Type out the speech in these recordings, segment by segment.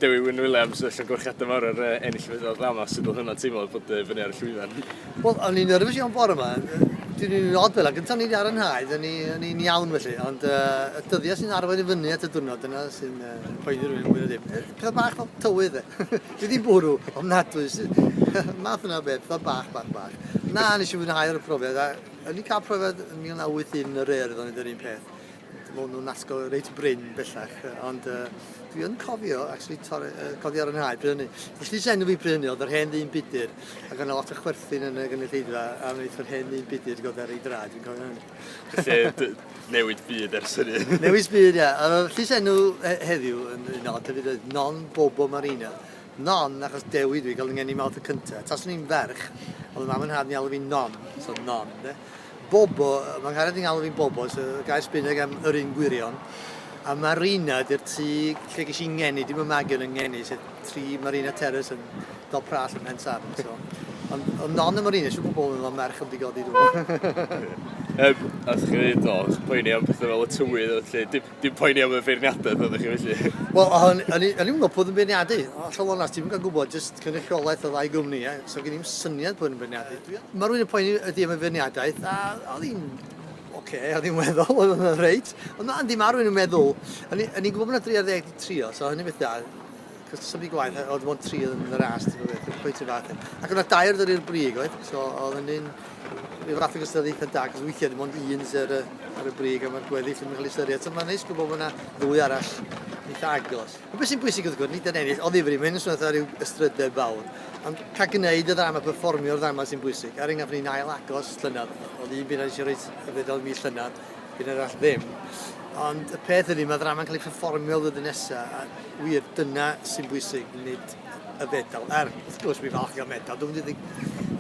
Dewi Wyn Williams allan gwrchiadau mawr ar enillydd o Ddrama, sydd oedd hynna'n teimlo bod fyny ar y llwyfan. Wel, o'n i'n nerfus iawn bore yma. Dwi'n ni'n od fel, gyntaf ni wedi ar yn haid, o'n i'n iawn felly, ond y dyddiau sy'n arwain i fyny at y diwrnod yna sy'n poeni rhywun yn gwybod ddim. Pethau bach fel tywydd Dwi wedi bwrw, ofnadwy, math yna beth, pethau bach. Na, nes i fwynhau ar y profiad, a o'n i'n cael profiad yn 1981 yn yr erdd, o'n i'n un peth. Mae nhw'n nasgo reit bryn bellach, ond dwi yn cofio, cofio ar yn haid, pryd hynny. Felly senw fi pryd hynny, oedd yr hen ddyn budur, ac yna lot o chwerthin yn y gynulleidfa, a wnaeth yr hen ddyn budur god ar ei draed, dwi'n cofio hynny. Felly, newid byd ers hynny. Newid byd, ia. Felly senw heddiw yn un od, hefyd oedd non Bobo Marina. Non, achos Dewi dwi, gael yng ngeni mawrth y cyntaf. Tas o'n i'n ferch, oedd mam yn had ni alw fi non, so non, de. Bobo, mae'n cael ei alw fi'n Bobo, so gael sbynnig am yr un gwirion. A Marina, di'r tŷ lle ges i'n ngeni, dim y magion yn ngeni, sef 3 Marina Terrace yn dal pras yn Pensarn. So. Ond non y Marina, siw pobl yn merch am digodi dwi'n. A ddech chi'n dweud, poeni am pethau fel y tywydd, dim poeni am y feirniadaeth ydych chi felly? Wel, o'n i'n gwybod bod yn beirniadu. Allan o'n as, ti'n cael gwybod jyst cynrychiolaeth o ddau gwmni, so gen i'n syniad bod yn beirniadu. Mae rhywun yn poeni ydi am y feirniadaeth, a oedd hi'n oedd hi'n meddwl, oedd hwnna'n reit. Ond na, yndi, mae rhywun yn meddwl. O'n i'n gwybod bod yna 30 di trio, so hynny beth da. Cos symud gwaith, oedd o'n 3 yn yr ast, pwynt i'r fath. Ac o'na 2 ar i'r brig, oedd. So oedd hynny'n rhyw fath o gystadlu eitha da, cos weithiau dim ond 1 ar y brig a mae'r gweddill yn cael ei ystyried. So mae'n neis gwybod bod yna 2 arall eitha agos. Ond beth sy'n bwysig oedd gwrdd, nid yn ennill, o ddifri, mae'n swnio rhyw ystrydau fawr. Ond cael gwneud y ddrama, perfformio'r ddrama sy'n bwysig. Er enghraifft ni'n ail agos llynedd, oedd un byd eisiau rhaid yfed o'n mi llynedd, byd arall ddim. Ond y peth ydy, mae ddrama'n cael ei perfformio flwyddyn nesaf, a wir, dyna sy'n bwysig, nid y fedal. Wrth gwrs, mi falch gael medal, dwi'n mynd i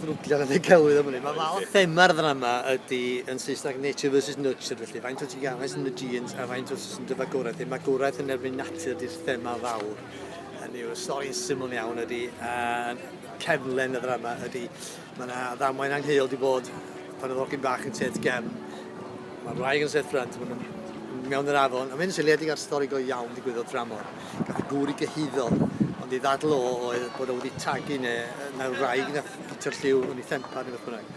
ddrwglian yn ei celwydd am hynny. Mae fal thema'r ddrama ydy yn Saesneg nature versus nurture, felly faint o ti gael yn y genes a faint o sy'n dyfagwraeth. Magwraeth yn erbyn natur di'r thema fawr. Hynny yw, y stori'n syml iawn ydy, a cefnlen y ddrama ydy. Mae yna ddamwain angheuol wedi bod pan oedd ogyn bach yn set gem. Mae'r wraig yn set ffrant, mewn yr afon, a mae'n syliedig ar stori go iawn digwyddodd dramor. Gath y gŵr i gyhuddol, ond i ddadl oedd bod o wedi tagu na'r wraig nath hitio'r lliw yn ei thempa neu beth bynnag.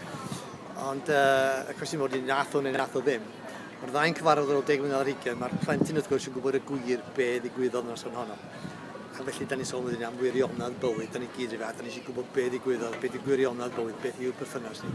Ond y cwestiwn mod i nath o neu nath o ddim. Mae'r ddau'n cyfarfod ar ôl 10 mlynedd ar 20, mae'r plentyn wrth gwrs yn gwybod y gwir be ddigwyddodd yn ysgol honno. A felly, da ni sôn wedyn am wirionedd bywyd, da ni gyd i fe, da ni eisiau gwybod be ddigwyddodd, be di gwirionedd bywyd, beth yw'r perthynas ni.